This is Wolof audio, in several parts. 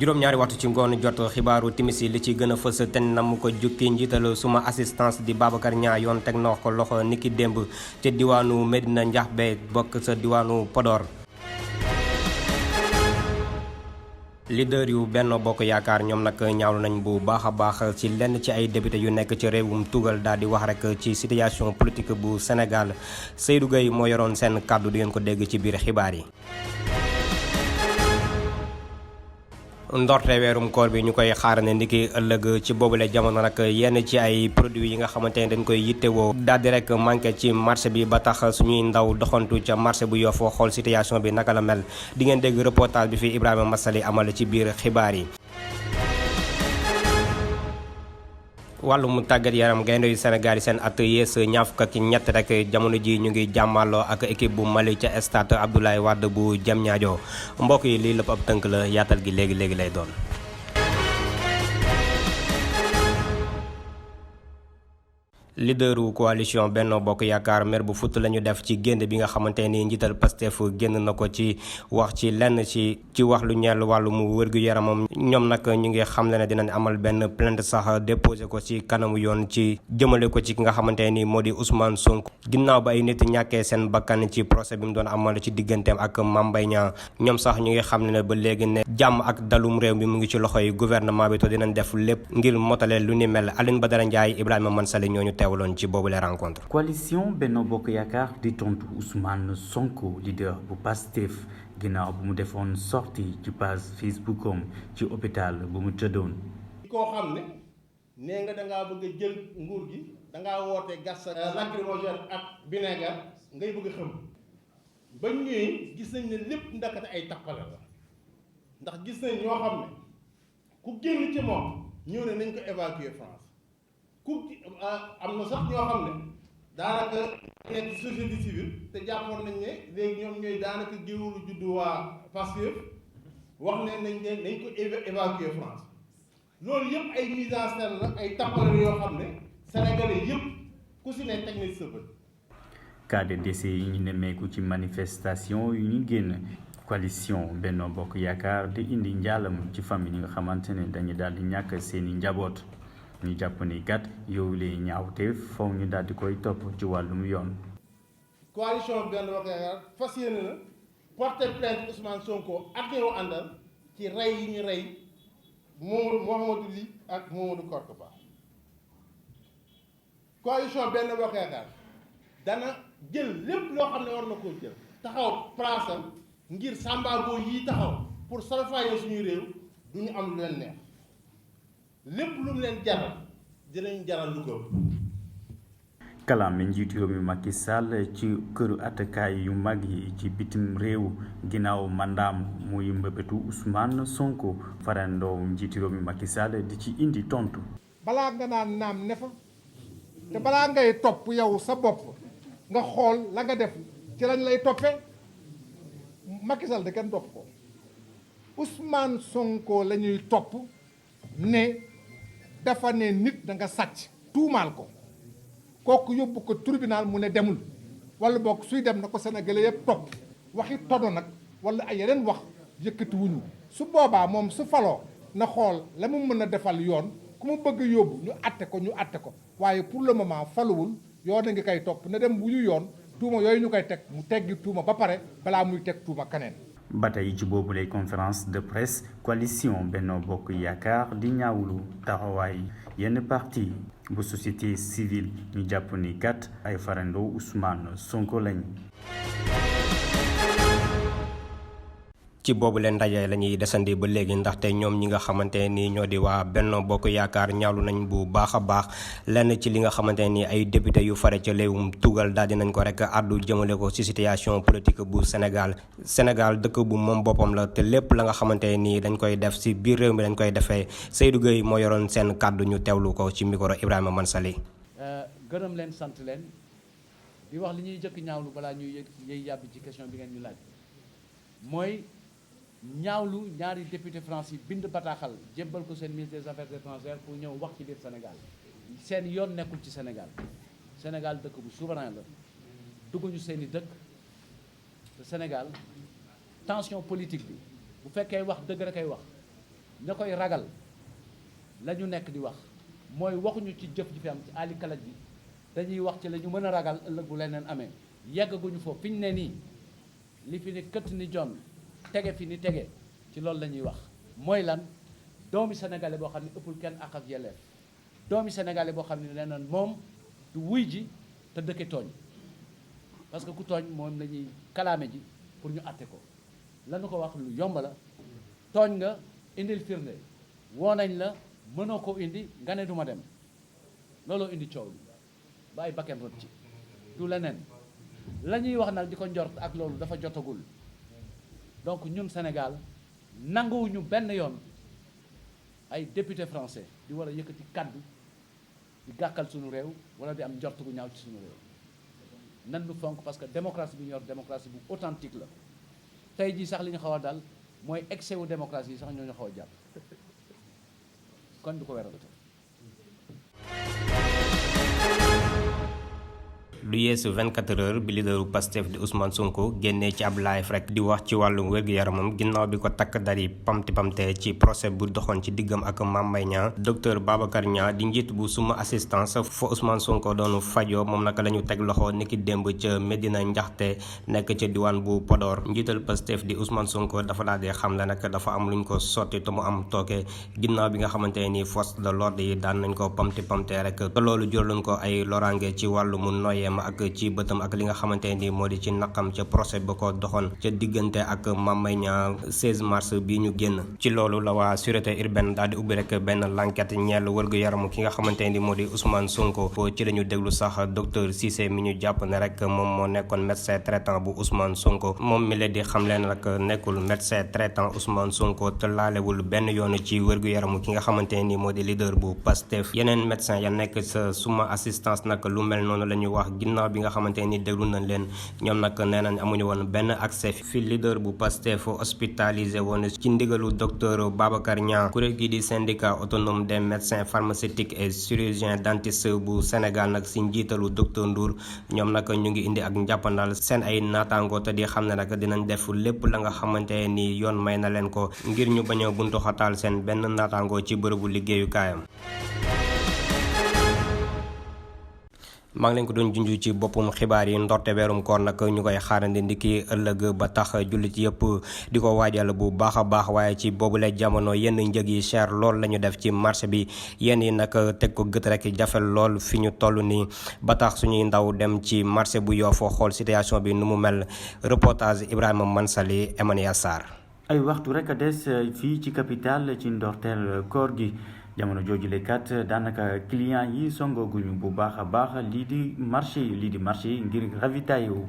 juróom-ñaari waxtu ci ngoon jot xibaaru timis yi li ci gën a fës te nam ko jukki njiital suma assistance di Babacar Niang yoon teg na ko loxo niki démb te diwaanu Medina Ndiakhbé bokk sa diwaanu Podor. leader yu Benno Bokk Yaakaar ñoom nag ñaawlu nañ bu baax a baax ci lenn ci ay député yu nekk ci réewum tugal daal di wax rek ci situation politique bu Sénégal Seydou Gueye moo yoroon seen kàddu di ngeen ko dégg ci biir xibaar yi. ndorte weerum koor bi ñu koy xaarane ndiki ëllëg ci boobule jamono nag yenn ci ay produits yi nga xamante ne dañ koy yittewoo daal di rek manqué ci marché bi ba tax suñuy ndaw doxantu ca marché bu Yoff xool situation bi naka la mel di ngeen dégg reportage bi fi Ibrahima Massali amal ci biir xibaar yi. wàllum tàggat yaram gaynde yu Sénégal yi seen at yées ñaar fukk ak ñett rek jamono ji ñu ngi jàmmaloo ak équipe bu Mali ca stade Abdoulaye Wade bu Diamniadio mbokk yi lii lépp ab tënk la yaatal gi léegi lay doon. leaderu coalition Benno Bokk Yaakaar mer bu futt lañu def ci génn bi nga xamante ni njiital Pastef génn na ko ci wax ci lenn ci wax lu ñeel wàllum wér-gu-yaramam ñoom nag ñu ngi xam ne dinañ amal benn plainte sax déposé ko ci kanamu yoon ci jëmale ko ci ki nga xamante ni moo di Ousmane Sonko ginnaaw ba ay nit ñàkkee seen bakkan ci procès bi mu doon amal ci digganteem ak Mame Mbaye Niang ñoom sax ñu ngi xam ne ba léegi ne jàmm ak dalum réew mi mu ngi ci loxoy gouvernement bi te dinañ def lépp ngir motale lu ni mel Aline Badara Ndiaye Ibrahima Mansali ñooñu teewaloon ci boobu la rencontre. coalition Benno Bokk Yaakaar di tontu Ousmane Sonko leader bu Pastef ginnaaw bu mu defoon sortie ci page Facebook am ci hôpital bu mu tëddoon. koo xam ne nee nga dangaa bëgg a jël nguur gi dangaa woote gas lacrymogène ak vinaigre ngay bëgg a xam ba ñëwee gis nañ ne lépp ndakate ay tappale la ndax gis nañ ñoo xam ne ku génn ci moom ñëw ne nañ ko évacuer France. am na sax ñoo xam ne daanaka nekk société civile te jàppoon nañ ne léegi ñoom ñooy daanaka géwélu juddu waa Pastef wax ne nañ ko évacuer France loolu yëpp ay mise en scène la ay tappale yoo xam ne sénégalais yëpp ku si ne teg nañ sa bët. cas de décès yi ñu nemmeeku ci manifestation yu ñu génn coalition Benno Bokk Yaakaar di indi njaalam ci famille yi nga xamante ne dañu daal di ñàkk seeni njaboot. ñu jàpp ni kat yow lay ñaawte foog ñu daal di koy topp ci wàllum yoon. coalition Benno Bokk Yaakaar fas yéene na porter plainte Ousmane Sonko ak ñëw àndal ci rey yi ñu rey Mouhamadou Ly ak Mamadou Korka Ba. coalition Benno Bokk Yaakaar dana jël lépp loo xam ne war na koo jël taxaw place am ngir sàmbaagoo yi taxaw pour salfaañe suñu réew du ñu am lu leen neex. lépp lu mu leen jaral dinañ jaral lu ko. kalaame njiitu réew mi Macky Sall ci këru attakaay yu mag yi ci bitim réew ginnaaw mandaam muy mbëbëtu Ousmane Sonko farandoo njiitu réew mi Macky Sall di ci indi tontu. balaa nga naan naam ne fa te balaa ngay topp yow sa bopp nga xool la nga def ci lañ lay toppee Macky Sall de kenn topp ko Ousmane Sonko la ñuy topp ne. dafa ne nit da nga sàcc tuumaal ko kooku yóbbu ko tribunal mu ne demul wala boog suy dem na ko sénégalais yëpp topp waxi tono nag wala ay yeneen wax yëkkati wuñu su boobaa moom su faloo na xool la mu mën a defal yoon ku mu bëgg yóbbu ñu atte ko waaye pour le moment faluwul yoon a ngi koy topp na dem wuyu yoon tuuma yooyu ñu koy teg mu teggi tuuma ba pare balaa muy teg tuuma keneen. ba tey ci boobu lay conférence de presse coalition Benno Bokk Yaakaar di ñaawlu taxawaay yenn parti bu société civile ñu jàpp ni kat ay farandoo Ousmane Sonko lañ. ci boobu leen ndaje la ñuy desandi ba léegi ndaxte ñoom ñi nga xamante ni ñoo di waa Benno Bokk Yaakaar ñaawlu nañ bu baax a baax lenn ci li nga xamante ni ay député yu fare ca réewum tugal daal dinañ ko rek àddu jëmale ko ci situation politique bu Sénégal dëkk bu moom boppam la te lépp la nga xamante ni dañ koy def ci biir réew mi dañ koy defee Seydou Gueye moo yoroon seen kàddu ñu teewlu ko ci micro Ibrahima Mansali. gërëm leen sant leen di wax li ñuy jëkk ñaawlu balaa ñuy yàbbi ci question bi ngeen ñu laaj mooy ñaawlu ñaari député français bind bataaxal jébbal ko seen ministre des affaires étrangères pour ñëw wax ci biir Sénégal seen yoon nekkul ci Sénégal dëkk bu souverain la dugguñu seen i dëkk te Sénégal tension politique bi bu fekkee wax dëgg rek ay wax ña koy ragal la ñu nekk di wax mooy waxuñu ci jëf ji fi am ci ali kalaj bi dañuy wax ci la ñu mën a ragal ëllëg bu leneen amee yeggaguñu foofu fi ñu ne nii li fi ne këtt ni jon tege fi ni tege ci loolu la ñuy wax mooy lan doomi sénégalais boo xam ne ëppul kenn ak ak yelleef doomi sénégalais boo xam ne nee na moom du wuy ji te dëkke tooñ parce que ku tooñ moom la ñuy kalaame ji pour ñu atte ko lanu ko wax lu yomb la tooñ nga indil firnde woo nañ la mënoo ko indi nga ne duma dem looloo indi coow bi ba ay bakken rot ci du leneen la ñuy wax nag di ko njort ak loolu dafa jotagul donc ñun Sénégal nanguwuñu benn yoon ay député français di war a yëkkati kaddu di gàkkal suñu réew wala di am njort gu ñaaw ci suñu réew nan lu fonk parce que démocratie bi ñu yor démocratie bu authentique la tey jii sax li ñu xaw a dal mooy excès wu démocratie yi sax ñoo ñu xaw a jàpp kon du ko weral lu yeesu 24 heures bi leaderu Pastef di Ousmane Sonko génnee ci ab live rek di wax ci wàllum wér-gu-yaramam ginnaaw bi ko takk dari pamte ci procès bu doxoon ci diggam ak Mame Mbaye Niang docteur Babacar Niang di njiit bu suma assistance fa Ousmane Sonko doonu fajoo moom naka la ñu teg loxo niki démb ca Medina Njaxte nekk ca diwaan bu Podor njiital Pastef di Ousmane Sonko dafa daal di xam ne nag dafa am luñ ko sotti te mu am tooke ginnaaw bi nga xamante ni force de l'ordre yi daan nañ ko pamte rek te loolu juraloon ko ay loraange ci wàllu mu noyeem ak ci bëtam ak li nga xamante ni moo di ci naqam ca procès ba ko doxoon ca diggante ak Mame Mbaye Niang 16 mars bi ñu génn ci loolu la waa sûreté urbaine daal di ubbi rek benn l'enquête ñeel wërgu-yaramu ki nga xamante ni moo di Ousmane Sonko ci la ñu déglu sax docteur Cissé mi ñu jàpp ne rek moom moo nekkoon médecin traitant bu Ousmane Sonko moom mi la di xam leen rek nekkul médecin traitant Ousmane Sonko te laalewul benn yoon ci wërgu-yaramu ki nga xamante ni moo di leader bu Pastef yeneen médecin ya nekk sa suma assistance nag lu mel noonu la ñu wax ginnaaw bi nga xamante ni déglu nañ leen ñoom nag nee nañ amuñu woon benn accès fi leader bu Pastef hospitalisé woon ci ndigalu docteur Babacar Niang kuréel gi di syndicat autonome des médecins pharmaceutiques et chirurgiens dentistes bu Sénégal nag si njiitalu docteur Ndour ñoom nag ñu ngi indi ak njàppandal seen ay naataango te di xam ne nag dinañ def lépp la nga xamante ni yoon may na leen ko ngir ñu bañ a buntu xataal seen benn naataango ci bërëbu liggéeyukaayam. maa ngi leen ko doon junj ci boppum xibaar yi ndorte weerum koor nag ñu koy xaarandi ndiki ëllëg ba tax jullit yëpp di ko waajal bu baax a baax waaye ci boobule jamono yenn njëg yi cher lool la ñu def ci marché bi yenn yi nag teg ko gët rek jafe lool fi ñu toll nii ba tax suñuy ndaw dem ci marché bu Yoff xool situation bi nu mu mel reportage Ibrahima Mansali Emmanuel Sarr. ay waxtu rek a des fii ci capitale ci ndorteel koor gi. jamono joojule kat daanaka client yi songoguñu bu baax a baax lii di marché yi ngir ravitailler wu.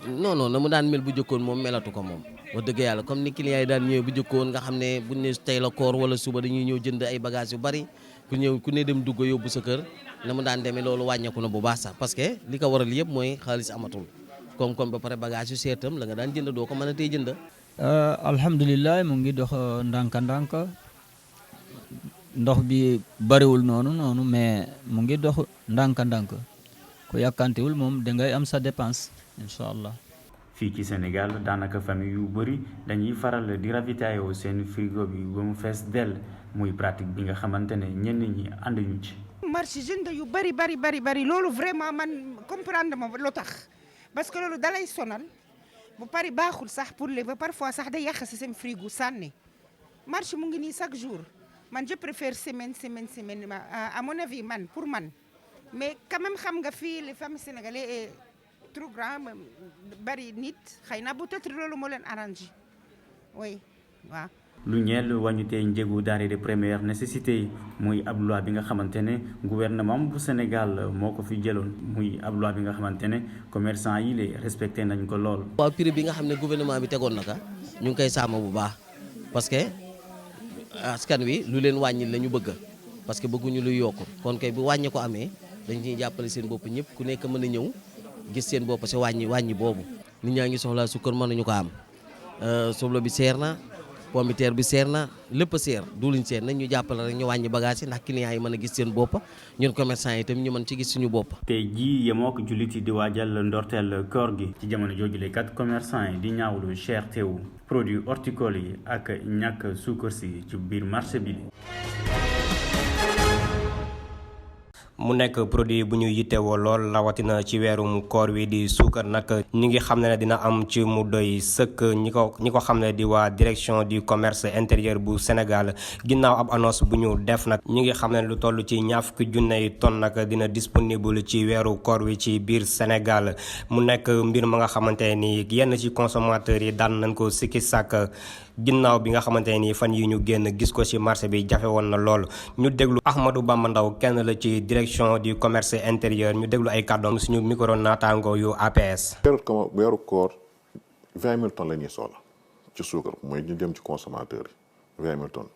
non na mu daan mel bu jëkkoon moom melatu ko moom wax dëgg yàlla comme ni client yi daan ñëw bu jëkkoon nga xam ne buñ ne tey la koor wala suba dañuy ñëw jënd ay bagages yu bari ku ne dem dugg yóbbu sa kër na mu daan demee loolu wàññeeku na bu baax sax parce que li ko waral yëpp mooy xaalis amatul comme ba pare bagage yu seetam la nga daan jënd doo ko mën a tey jënd. alhamdulilah mu ngi dox ndànk-ndànk ndox bi bariwul noonu mais mu ngi dox ndànk-ndànk ku yàkkantiwul moom dangay am sa dépense incha allah. fii ci Sénégal daanaka famille yu bëri dañuy faral di ravitailler seen frigo bi ba mu fees dell muy pratique bi nga xamante ne ñenn ñi ànduñu ci. marché jënd yu bari loolu vraiment man comprendre ma lu tax parce que loolu dalay sonal bu pare baaxul sax pour les parfois sax day yàq si seen frigo sànni marché mu ngi nii chaque jour. man je préfère semaine à mon avis pour man mais quand même xam nga fii les femmes sénégalais est trop grand bari nit xëy na peut-être loolu moo leen arrangé oui waaw. lu ñeel wàññitee njëgu denrées de première nécessité yi muy ab loi bi nga xamante ne gouvernement bu Sénégal moo ko fi jëloon muy ab loi bi nga xamante ne commerçant yi lay respecté nañ ko lool. waaw prix bi nga xam ne gouvernement bi tegoon na ka ñu ngi koy sàmm bu baax parce que. askan wi lu leen wàññi la ñu bëgg parce que bëgguñu luy yokk kon kay bu wàññi ko amee dañ ciy jàppale seen bopp ñëpp ku nekk mën a ñëw gis seen bopp si wàññi boobu nit ñaa ngi soxla sukkar mënuñu ko am soble bi seer na pomme de terre bi seer na lépp seer duuluñ seer nañ ñu jàppale rek ñu wàññi bagage yi ndax clients yi mën a gis seen bopp ñun commerçant yi itam ñu mën ci gis suñu bopp. tey jii yemook jullit yi di waajal ndorteel koor gi ci jamono joojule kat commerçant yi di ñaawlu cherté wu produits horticoles yi ak ñàkk suukar si ci biir marché bi. mu nekk produit bu ñu yittewoo lool rawatina ci weerum koor wi di suukar nag ñi ngi xam ne dina am ci mu doy sëkk ñi ko xam ne di waa direction du commerce intérieur bu Sénégal ginnaaw ab annonce bu ñu def nag ñi ngi xam ne lu toll ci 20 junney tonnes nag dina disponible ci weeru koor wi ci biir Sénégal mu nekk mbir ma nga xamante ni yenn ci consommateurs yi daan nañ ko sikki sàkk ginnaaw bi nga xamante ni fan yi ñu génn gis ko ci marché bi jafe woon na lool ñu déglu Ahmadou Bamba Ndaw kenn la ci direction du commerce intérieur ñu déglu ay kàddoom suñu micro naataango yu APS. weeru koor 20 000 tonnes la ñuy soxla ci suukar mooy ñu dem ci consommateur yi 20 000 tonnes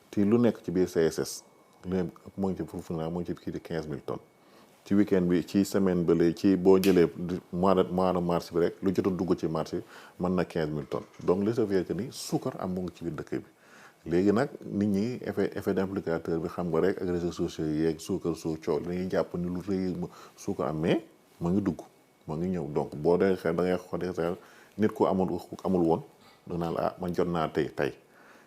te lu nekk ci biir CSS lu moo ngi ci foofu naa moo ngi ci kii di 15 000 tonnes ci week-end bi ci semaine ba léegi ci boo jëlee mois de mars bi rek lu jot a dugg ci marché mën na 15 000 tonnes donc li ça veut dire que ni suukar am mu ngi ci biir dëkk bi léegi nag nit ñi effet d'amplificateur bi xam nga rek ak réseaux sociaux yi yeeg suukar soo coow dañuy jàpp ni lu rëy suukar am mais mu ngi dugg mu ngi ñëw donc boo dee xel da ngay xool nit ku amul woon da naan la man jot naa tey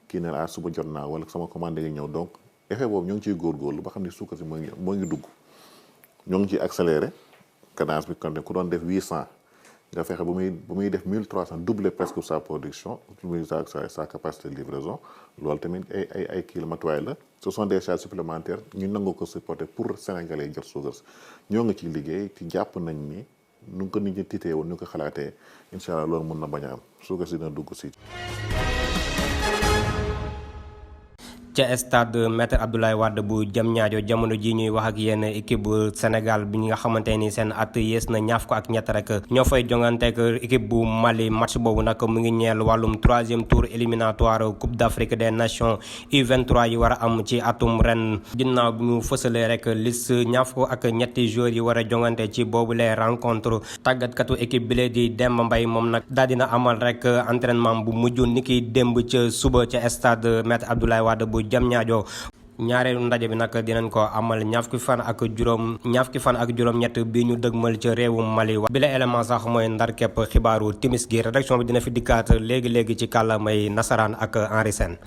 kii ne la suba jot naa wala sama commande yi ñëw donc effet boobu ñoo ngi ciy góorgóorlu ba xam ni suukar si moo ngi dugg ñoo ngi ciy accéléré cadence bi kon ku doon def 800 nga fexe ba muy def 1300 doubler presque sa production sa capacité de livraison loolu tamit ay kilomètres la ce sont des charges supplémentaires ñu nangu ko supporter pour sénégalais yi jot suukar si ñoo ngi ciy liggéey ci jàpp nañ ni nu ko nit ñi titee woon ñu ko xalaatee incha allah loolu mën na bañ a am suukar si dina dugg si. ca stade Maître Abdoulaye Wade bu Diamniadio jamono ji ñuy wax ak yenn équipe bu Sénégal bi nga xamante ni seen at yées na ñaaf ko ak ñett rek ñoo fay jonganteek équipe bu Mali match boobu nag mu ngi ñeel wàllum 3e tour éliminatoire Coupe d'Afrique des Nations U23 yi war a am ci atum ren ginnaaw bi mu fësalee rek liste ñaaf ko ak ñetti joueurs yi war a jongante ci boobu les rencontre tàggatkatu équipe bi lee di Demba Mbaye moom nag daal dina amal rek entraînement bu mujj ni ki démb ca suba ca stade Maître Abdoulaye Wade bu Diamniadio ñaareelu ndaje bi nag dinañ ko amal ñaar fukki fan ak juróom-ñett bi ñu dëgmal ca réewum Mali bi la élément sax mooy ndar képp xibaaru timis gi rédaction bi dina fi dikkaat léegi ci kàllaamay nasaraan ak Henri Sène